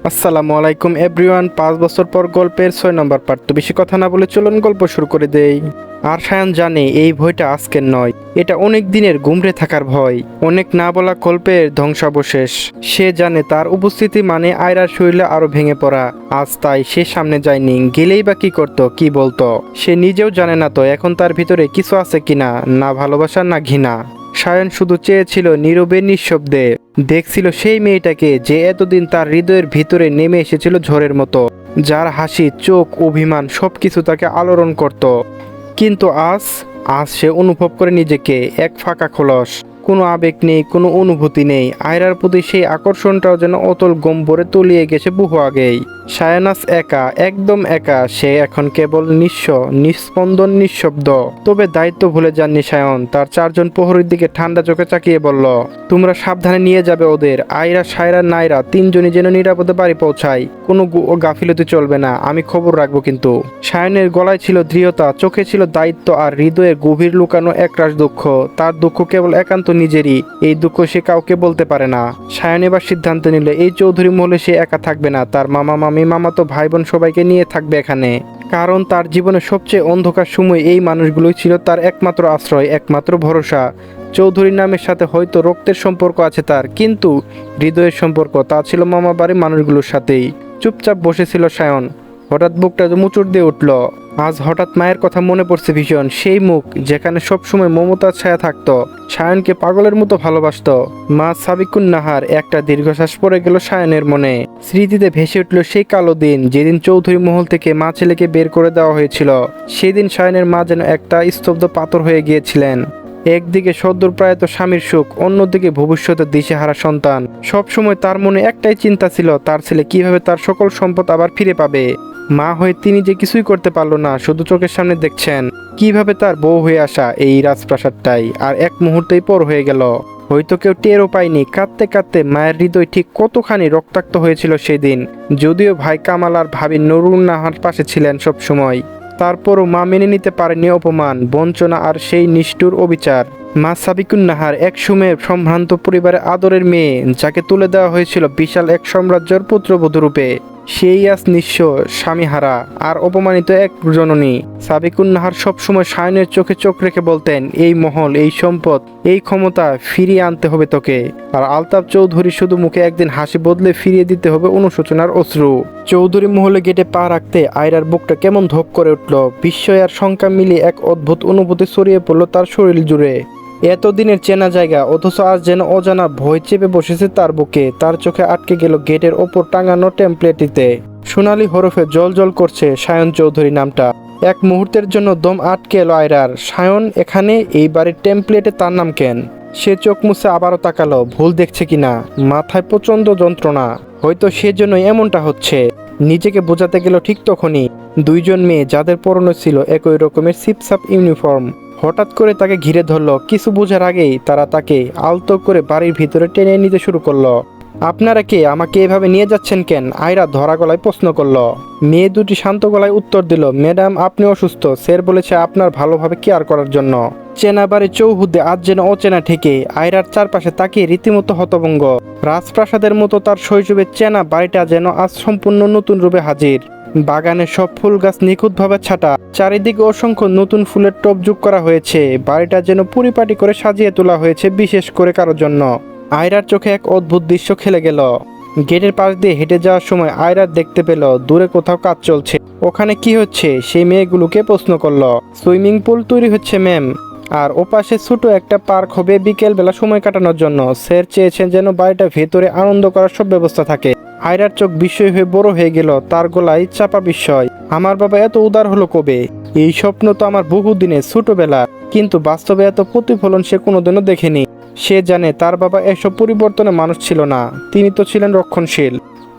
আসসালামু আলাইকুম এভরিওয়ান। 5 বছর পর গল্পের 6 নম্বর পার্ট। তো বেশি কথা না বলে চলুন গল্প শুরু করে দেই। আর সায়ান জানে এই ভয়টা আজকের নয়, এটা অনেক দিনের গুমড়ে থাকার ভয়, অনেক না বলা গল্পের ধ্বংসাবশেষ। সে জানে তার উপস্থিতি মানে আয়রার শরীরে আরো ভেঙে পড়া। আজ তাই সে সামনে যায়নি, গেলেই বা কি করতো, কি বলতো। সে নিজেও জানে না তো এখন তার ভিতরে কিছু আছে কিনা, না ভালোবাসা না ঘৃণা। সায়ন শুধু চেয়েছিল নীরবে নিঃশব্দে, দেখছিল সেই মেয়েটাকে যে এতদিন তার হৃদয়ের ভিতরে নেমে এসেছিল ঝড়ের মতো, যার হাসি, চোখ, অভিমান সবকিছু তাকে আলোড়ন করত। কিন্তু আজ আজ সে অনুভব করে নিজেকে এক ফাঁকা খোলস। কোনো আবেগ নেই, কোনো অনুভূতি নেই। আয়রার প্রতি সেই আকর্ষণটাও যেন অতল গম্বরে তলিয়ে গেছে বহু আগেই। সায়ানাস একা, একদম একা। সে এখন কেবল নিঃস্ব, নিস্পন্দন, নিঃশব্দ। তবে দায়িত্ব ভুলে যাননি সায়ন। তার 4জন প্রহরীর দিকে ঠান্ডা চোখে তাকিয়ে বলল, তোমরা সাবধানে নিয়ে যাবে ওদের। আয়রা, সায়রা, নায়রা 3জনই যেন নিরাপদে বাড়ি পৌঁছায়। কোনো গাফিলতি চলবে না, আমি খবর রাখবো কিন্তু। সায়নের গলায় ছিল দৃঢ়তা, চোখে ছিল দায়িত্ব, আর হৃদয়ে গভীর লুকানো একরাশ দুঃখ। তার দুঃখ কেবল একান্ত নিজেরই, এই দুঃখ সে কাউকে বলতে পারে না। সায়ন এবার সিদ্ধান্ত নিল এই চৌধুরী মহলে সে একা থাকবে না, তার মামা, মামি, মামাতো ভাই বোন সবাইকে নিয়ে থাকবে এখানে। কারণ তার জীবনের সবচেয়ে অন্ধকার সময় এই মানুষগুলোই ছিল তার একমাত্র আশ্রয়, একমাত্র ভরসা। চৌধুরীর নামের সাথে হয়তো রক্তের সম্পর্ক আছে তার, কিন্তু হৃদয়ের সম্পর্ক তা ছিল মামা বাড়ির মানুষগুলোর সাথেই। চুপচাপ বসেছিল সায়ন। হঠাৎ বুকটা মুচুর দিয়ে উঠল। আজ হঠাৎ মায়ের কথা মনে পড়ছে ভীষণ। সেই মুখ যেখানে সবসময় মমতার ছায়া থাকতো, সায়নকে পাগলের মতো ভালোবাসত। মা সাবিকুন নাহার। একটা দীর্ঘশ্বাস পড়ে গেল সায়নের মনে। স্মৃতিতে ভেসে উঠল সেই কালো দিন, যেদিন চৌধুরী মহল থেকে মা ছেলেকে বের করে দেওয়া হয়েছিল। সেদিন সায়নের মা যেন একটা স্তব্ধ পাথর হয়ে গিয়েছিলেন। একদিকে সদ্যর প্রয়াত স্বামীর সুখ, অন্যদিকে ভবিষ্যতের দিশেহারা সন্তান। সবসময় তার মনে একটাই চিন্তা ছিল, তার ছেলে কিভাবে তার সকল সম্পদ আবার ফিরে পাবে। মা হয়ে তিনি যে কিছুই করতে পারলো না, শুধু চোখের সামনে দেখছেন কিভাবে তার বউ হয়ে আসা এই রাজপ্রাসাদটাই আর এক মুহূর্তেই পর হয়ে গেল। হয়তো কেউ টেরও পায়নি। কাঁদতে কাঁদতে মায়ের হৃদয় ঠিক কতখানি রক্তাক্ত হয়েছিল সেদিন। যদিও ভাই কামাল আর ভাবি নুরুন নাহার পাশে ছিলেন সব সময়, তারপরও মা মেনে নিতে পারেনি অপমান, বঞ্চনা আর সেই নিষ্ঠুর অবিচার। মা সাবিকুন নাহার এক সময়ের সম্ভ্রান্ত পরিবারের আদরের মেয়ে, যাকে তুলে দেওয়া হয়েছিল বিশাল এক সাম্রাজ্যের পুত্রবধূ রূপে। সেই আজ নিঃস্ব, স্বামীহারা আর অপমানিত এক জননী। সাবিকুন নাহার সবসময় সায়নের চোখে চোখ রেখে বলতেন, এই মহল, এই সম্পদ, এই ক্ষমতা ফিরিয়ে আনতে হবে তোকে। আর আলতাফ চৌধুরী শুধু মুখে একদিন হাসি বদলে ফিরিয়ে দিতে হবে অনুশোচনার অশ্রু। চৌধুরী মহলে গেটে পা রাখতে আয়রার বুকটা কেমন ধক করে উঠল। বিস্ময় আর শঙ্কা মিলিয়ে এক অদ্ভুত অনুভূতি ছড়িয়ে পড়ল তার শরীর জুড়ে। এতদিনের চেনা জায়গা, অথচ আজ যেন অজানা ভয় চেপে বসেছে তার বুকে। তার চোখে আটকে গেল গেটের ওপর টাঙানো টেমপ্লেটটিতে। সোনালী হরফে জল জল করছে সায়ন চৌধুরী নামটা। এক মুহূর্তের জন্য দম আটকে এলো আয়রার। সায়ন এখানে, এই বাড়ির টেমপ্লেটে তার নাম কেন? সে চোখ মুছে আবারও তাকালো, ভুল দেখছে কিনা। মাথায় প্রচন্ড যন্ত্রণা। হয়তো সেজন্যই এমনটা হচ্ছে। নিজেকে বোঝাতে গেল ঠিক তখনই 2জন মেয়ে, যাদের পরনে ছিল একই রকমের সিপসাপ ইউনিফর্ম, হঠাৎ করে তাকে ঘিরে ধরল। কিছু বোঝার আগেই তারা তাকে আলতো করে বাড়ির ভিতরে টেনে নিতে শুরু করলো। আপনারা কে? আমাকে এভাবে নিয়ে যাচ্ছেন কেন? আয়রা ধরা গলায় প্রশ্ন করল। মেয়ে দুটি শান্ত গলায় উত্তর দিল, ম্যাডাম আপনি অসুস্থ, স্যার বলেছে আপনার ভালোভাবে কেয়ার করার জন্য। চেনা বাড়ির চৌহুদে আজ যেন অচেনা ঠেকে। আয়রার চারপাশে তাকিয়ে রীতিমতো হতভঙ্গ। রাজপ্রাসাদের মতো তার শৈশবের চেনা বাড়িটা যেন আজ সম্পূর্ণ নতুন রূপে হাজির। বাগানে সব ফুল গাছ নিখুঁতভাবে ছাটা, চারিদিকে অসংখ্য নতুন ফুলের টব যোগ করা হয়েছে। বাড়িটা যেন পরিপাটি করে সাজিয়ে তোলা হয়েছে বিশেষ করে কারোর জন্য। আয়রার চোখে এক অদ্ভুত দৃশ্য খেলে গেল। গেটের পাশ দিয়ে হেঁটে যাওয়ার সময় আয়রার দেখতে পেল দূরে কোথাও কাজ চলছে। ওখানে কি হচ্ছে সেই মেয়েগুলোকে প্রশ্ন করলো। সুইমিং পুল তৈরি হচ্ছে ম্যাম, আর ওপাশে ছোট একটা পার্ক হবে বিকেলবেলা সময় কাটানোর জন্য। স্যার চেয়েছেন যেন বাড়িটা ভেতরে আনন্দ করার সব ব্যবস্থা থাকে। আয়রার চোখ বিস্ময় হয়ে বড় হয়ে গেল, তার গলায় চাপা বিস্ময়। আমার বাবা এত উদার হলো কবে? এই স্বপ্ন তো আমার বহুদিনের, ছোটবেলা, কিন্তু বাস্তবে এত প্রতিফলন সে কোনোদিনও দেখেনি। সে জানে তার বাবা এসব পরিবর্তনে মানুষ ছিল না, তিনি তো ছিলেন রক্ষণশীল।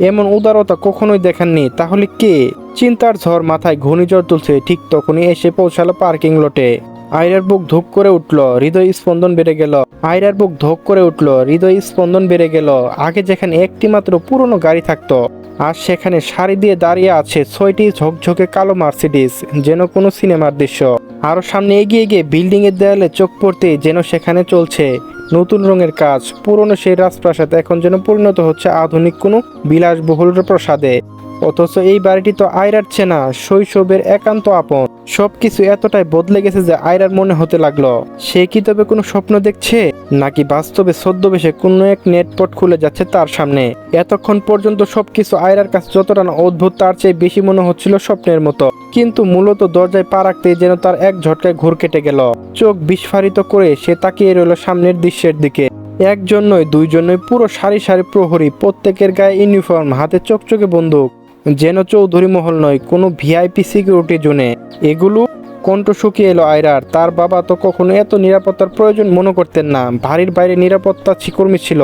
এমন উদারতা কখনোই দেখেননি। তাহলে কে? চিন্তার ঝড় মাথায় ঘূর্ণিঝড় তুলছে। ঠিক তখনই এসে পৌঁছালো পার্কিং লটে। আয়রার বুক ধুক করে উঠল, হৃদয় স্পন্দন বেড়ে গেল। আয়রার বুক ধক করে উঠল, হৃদয় স্পন্দন বেড়ে গেল। আগে যেখানে একটি মাত্র পুরনো গাড়ি থাকতো, আর সেখানে সারি দিয়ে দাঁড়িয়ে আছে 6টি ঝকঝকে কালো মার্সিডিস, যেন কোনো সিনেমার দৃশ্য। আরও সামনে এগিয়ে গিয়ে বিল্ডিংয়ের দেয়ালে চোখ পড়তে যেন সেখানে চলছে নতুন রঙের কাজ। পুরনো সেই রাজপ্রাসাদ এখন যেন পরিণত হচ্ছে আধুনিক কোনো বিলাসবহুল প্রাসাদে। অথচ এই বাড়িটি তো আয়রার চেনা, শৈশবের একান্ত আপন। সবকিছু এতটাই বদলে গেছে যে আয়রার মনে হতে লাগলো সে কি তবে কোনো স্বপ্ন দেখছে, নাকি বাস্তবে ছদ্মবেশে কোনো এক নেটপট খুলে যাচ্ছে তার সামনে। এতক্ষণ পর্যন্ত সবকিছু আয়রার কাছে যতটা না অদ্ভুত, তার চেয়ে বেশি মনে হচ্ছিল স্বপ্নের মতো। কিন্তু মূলত দরজায় পা রাখতেই যেন তার এক ঝটকায় ঘুর কেটে গেল। চোখ বিস্ফারিত করে সে তাকিয়ে রইল সামনের দৃশ্যের দিকে। একজন নয়, দুইজন নয়, পুরো সারি সারি প্রহরী, প্রত্যেকের গায়ে ইউনিফর্ম, হাতে চকচকে বন্দুক, যেন চৌধুরী মহল নয়, কোনো ভিআইপি সিকিউরিটি জোনে। এগুলো কণ্ঠ শুকিয়ে এলো আয়রার। তার বাবা তো কখনো এত নিরাপত্তার প্রয়োজন মনে করতেন না। বাড়ির বাইরে নিরাপত্তা কর্মী ছিল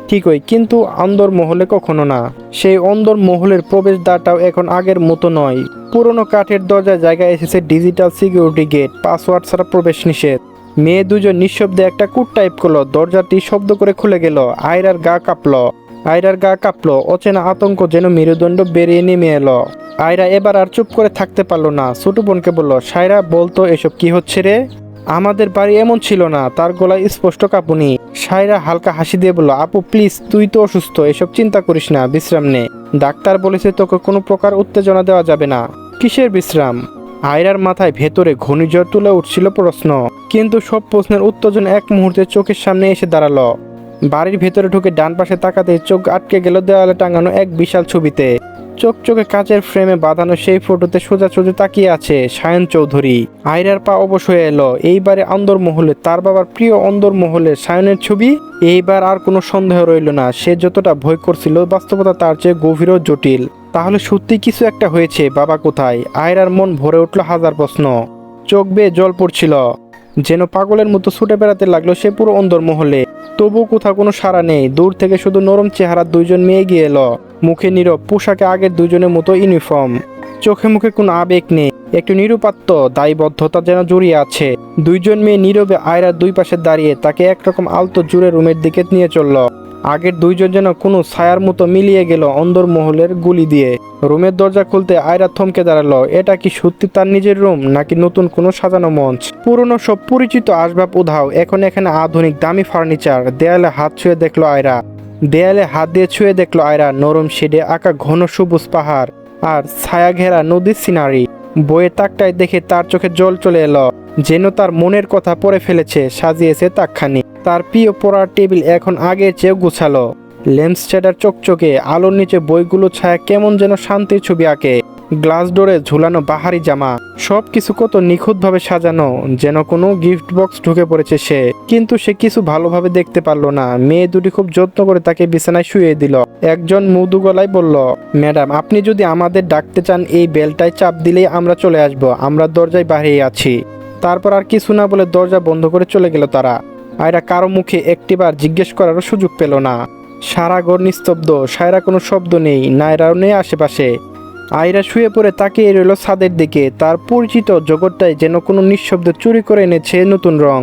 ঠিকই, কিন্তু অন্দর মহলে কখনো না। সেই অন্দর মহলের প্রবেশদ্বারটাও এখন আগের মতো নয়। পুরনো কাঠের দরজায় জায়গায় এসেছে ডিজিটাল সিকিউরিটি গেট, পাসওয়ার্ড ছাড়া প্রবেশ নিষেধ। মেয়ে দুজন নিঃশব্দে একটা কোড টাইপ করলো, দরজাটি শব্দ করে খুলে গেল। আয়রার গা কাঁপলো, অচেনা আতঙ্ক যেন মেরুদণ্ড বেরিয়ে নেমে এলো। আয়রা এবার আর চুপ করে থাকতে পারলো না, ছোট বোনকে বলল, সায়রা বলতো এসব কি হচ্ছে রে? আমাদের বাড়ি এমন ছিল না। তার গলায় স্পষ্ট কাঁপুনি। সায়রা হালকা হাসি দিয়ে বলল, আপু প্লিজ, তুই তো অসুস্থ, এসব চিন্তা করিস না, বিশ্রাম নে। ডাক্তার বলেছে তোকে কোনো প্রকার উত্তেজনা দেওয়া যাবে না। কিসের বিশ্রাম? আয়রার মাথায় ভেতরে ঘূর্ণিঝড় তুলে উঠছিল প্রশ্ন, কিন্তু সব প্রশ্নের উত্তেজনা এক মুহূর্তে চোখের সামনে এসে দাঁড়ালো। বাড়ির ভেতরে ঢুকে ডান পাশে তাকাতে চোখ আটকে গেল দেওয়ালে টাঙানো এক বিশাল ছবিতে। চোখে কাচের ফ্রেমে বাঁধানো সেই ফটোতে সোজাসুজি তাকিয়ে আছে সায়ন চৌধুরী। আয়রার পা অবশ হয়ে এলো। এইবারে অন্দরমহলে, তার বাবার প্রিয় অন্দরমহলে সায়নের ছবি। এইবার আর কোনো সন্দেহ রইল না। সে যতটা ভয় করছিল, বাস্তবতা তার চেয়ে গভীর ও জটিল। তাহলে সত্যি কিছু একটা হয়েছে। বাবা কোথায়? আয়রার মন ভরে উঠল হাজার প্রশ্ন। চোখ বেয়ে জল পড়ছিল, যেন পাগলের মতো ছুটে বেড়াতে লাগলো সে পুরো অন্দরমহলে। তবু কোথাও কোনো সাড়া নেই। দূর থেকে শুধু নরম চেহারা দুইজন মেয়ে এগিয়ে এলো, মুখে নীরব, পোশাকে আগের দুজনের মতো ইউনিফর্ম। চোখে মুখে কোনো আবেগ নেই, একটু নিরুপাত্ত দায়বদ্ধতা যেন জড়িয়ে আছে। দুইজন মেয়ে নীরবে আয়রার দুই পাশে দাঁড়িয়ে তাকে একরকম আলতো জুড়ে রুমের দিকে নিয়ে চলল। আগের দুইজন যেন কোনো ছায়ার মতো মিলিয়ে গেল অন্দরমহলের গুলি দিয়ে। রুমের দরজা খুলতে আয়রা থমকে দাঁড়ালো। এটা কি সত্যি তার নিজের রুম, নাকি নতুন কোনো সাজানো মঞ্চ? পুরনো সব পরিচিত আসবাব উধাও, এখন এখানে আধুনিক দামি ফার্নিচার। দেয়ালে হাত দিয়ে ছুঁয়ে দেখলো আয়রা নরম শেডে আঁকা ঘন সবুজ পাহাড় আর ছায়া ঘেরা নদীর সিনারি। বইয়ের তাকটায় দেখে তার চোখে জল চলে এলো, যেন তার মনের কথা পড়ে ফেলেছে। সাজিয়েছে তাকখানি। তার প্রিয় পড়ার টেবিল এখন আগের চেয়েও গুছালো। ল্যাম্পশেডের চকচকে আলোর নিচে বইগুলো ছায়া কেমন যেন শান্তির ছবি আঁকে। গ্লাস ডোরে ঝুলানো বাহারি জামা, সবকিছু কত নিখুঁতভাবে সাজানো, যেন কোনো গিফট বক্স ঢুকে পড়েছে সে। কিন্তু সে কিছু ভালোভাবে দেখতে পারলো না। মেয়ে দুটি খুব যত্ন করে তাকে বিছানায় শুয়ে দিল। একজন মৃদু গলায় বলল, ম্যাডাম আপনি যদি আমাদের ডাকতে চান এই বেলটায় চাপ দিলেই আমরা চলে আসব, আমরা দরজায় বাহিরে আছি। তারপর আর কিছু না বলে দরজা বন্ধ করে চলে গেল তারা। আয়রা কারো মুখে একটিবার জিজ্ঞেস করারও সুযোগ পেল না। সারা ঘর নিস্তব্ধ, সায়রা কোনো শব্দ নেই, নায়রাও নেই আশেপাশে। আয়রা শুয়ে পড়ে তাকিয়ে রইল ছাদের দিকে। তার পরিচিত জগৎটাই যেন কোনো নিঃশব্দে চুরি করে এনেছে নতুন রং,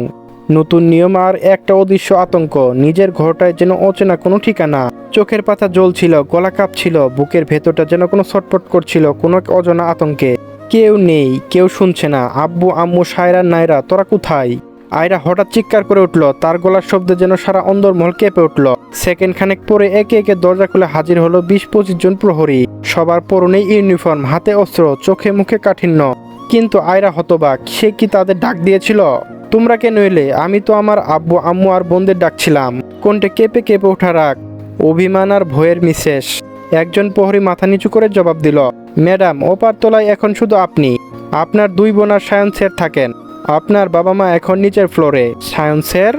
নতুন নিয়ম আর একটা অদৃশ্য আতঙ্ক। নিজের ঘরটায় যেন অচেনা কোনো ঠিকানা। চোখের পাতা জ্বলছিল, গলা কাঁপছিল, বুকের ভেতরটা যেন কোনো ছটফট করছিল কোনো এক অজানা আতঙ্কে। কেউ নেই, কেউ শুনছে না। আব্বু আম্মু, সায়রা, নায়রা, তোরা কোথায়? আয়রা হঠাৎ চিৎকার করে উঠল। তার গলার শব্দে যেন সারা অন্দরমহল কেঁপে উঠল। সেকেন্ড খানেক পরে একে একে দরজা খুলে হাজির হলো 20-25 জন প্রহরী। সবার পরনে ইউনিফর্ম, হাতে অস্ত্র, চোখে মুখে কাঠিন্য। কিন্তু আয়রা হতবাক। সে কি তাদের ডাক দিয়েছিল? তোমরা কেন এলে? আমি তো আমার আব্বু আম্মু আর বোনদের ডাকছিলাম। কোনটা কেঁপে কেঁপে ওঠা রাগ, অভিমান আর ভয়ের মিশেষ। একজন প্রহরী মাথা নিচু করে জবাব দিল, ম্যাডাম ওপার তলায় এখন শুধু আপনি, আপনার 2 বোন আর সায়ন স্যার থাকেন। আপনার বাবা মা এখন নিচের ফ্লোরে। সায়ন স্যার?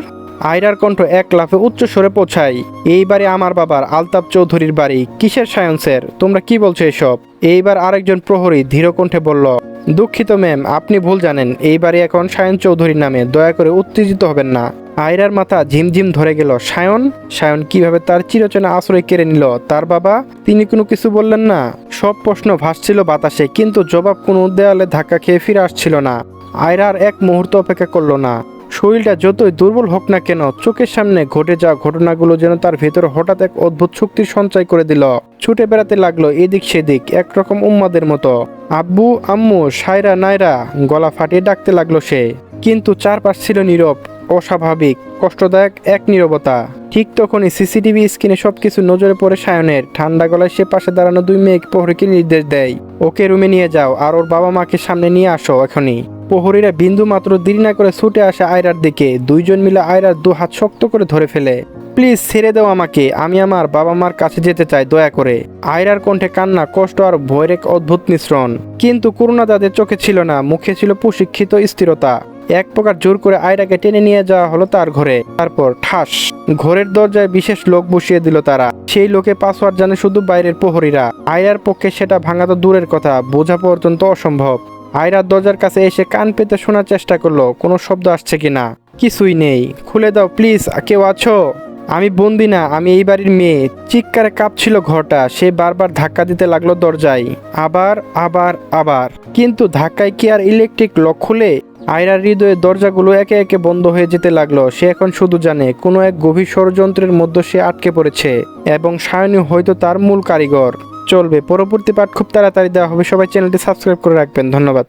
আয়রার কণ্ঠ এক লাফে উচ্চ স্বরে পৌঁছায়। এই বাড়ি আমার বাবার, আলতাফ চৌধুরীর বাড়ি। কিসের সায়ন স্যার? তোমরা কি বলছো এসব? এইবার আরেকজন প্রহরী ধীর কণ্ঠে বলল, দুঃখিত ম্যাম, আপনি ভুল জানেন। এই বাড়ি এখন সায়ন চৌধুরীর নামে, দয়া করে উত্তেজিত হবেন না। আয়রার মাথা ঝিমঝিম ধরে গেল। সায়ন কিভাবে তার চিরচেনা আশ্রয় কেড়ে নিল? তার বাবা? তিনি কোনো কিছু বললেন না। সব প্রশ্ন ভাসছিল বাতাসে, কিন্তু জবাব কোনো দেয়ালে ধাক্কা খেয়ে ফিরে আসছিল না। আয়রা আর এক মুহূর্ত অপেক্ষা করল না। শরীরটা যতই দুর্বল হোক না কেন, চোখের সামনে ঘটে যাওয়া ঘটনাগুলো যেন তার ভেতরে হঠাৎ এক অদ্ভুত শক্তির সঞ্চয় করে দিল। ছুটে বেড়াতে লাগলো এদিক সেদিক একরকম উম্মাদের মতো। আব্বু, আম্মু, সায়রা, নায়রা, গলা ফাটিয়ে ডাকতে লাগলো সে। কিন্তু চারপাশ ছিল নীরব, অস্বাভাবিক, কষ্টদায়ক এক নীরবতা। ঠিক তখনই সিসিটিভি স্ক্রিনে সবকিছু নজরে পড়ে সায়নের। ঠান্ডা গলায় সে পাশে দাঁড়ানো দুই মেয়ে প্রহরীকে নির্দেশ দেয়, ওকে রুমে নিয়ে যাও আর ওর বাবা মাকে সামনে নিয়ে আসো এখনই। প্রহরীরা বিন্দু মাত্র দেরি না করে ছুটে আসে আয়রার দিকে। দুইজন মিলে আয়রার দু হাত শক্ত করে ধরে ফেলে। প্লিজ ছেড়ে দাও আমাকে, আমি আমার বাবা মার কাছে যেতে চাই, দয়া করে। আয়রার কণ্ঠে কান্না, কষ্ট আর ভয়ের এক অদ্ভুত মিশ্রণ। কিন্তু করুণা তাদের চোখে ছিল না, মুখে ছিল প্রশিক্ষিত স্থিরতা। এক প্রকার জোর করে আয়রাকে টেনে নিয়ে যাওয়া হলো তার ঘরে। তারপর ঠাস, ঘরের দরজায় বিশেষ লোক বসিয়ে দিল তারা। সেই লোকে পাসওয়ার্ড জানে শুধু বাইরের প্রহরীরা। আয়রার পক্ষে সেটা ভাঙা তো দূরের কথা, বোঝা পর্যন্ত অসম্ভব। আয়রার দরজার কাছে এসে কান পেতে শোনার চেষ্টা করলো কোনো শব্দ আসছে কিনা। কিছুই নেই। খুলে দাও প্লিজ, কেউ আছো? আমি বন্দি না, আমি এই বাড়ির মেয়ে। চিৎকারে কাঁপছিল ঘরটা। সে বারবার ধাক্কা দিতে লাগলো দরজায়, আবার আবার আবার। কিন্তু ধাক্কায় কি আর ইলেকট্রিক লক খুলে? আয়রার হৃদয়ের দরজাগুলো একে একে বন্ধ হয়ে যেতে লাগলো। সে এখন শুধু জানে কোনো এক গভীর ষড়যন্ত্রের মধ্যে সে আটকে পড়েছে এবং সায়নী হয়তো তার মূল কারিগর। চলবে পরবর্তী পার্ট খুব তাড়াতাড়ি দেওয়া হবে। সবাই চ্যানেলটি সাবস্ক্রাইব করে রাখবেন। ধন্যবাদ।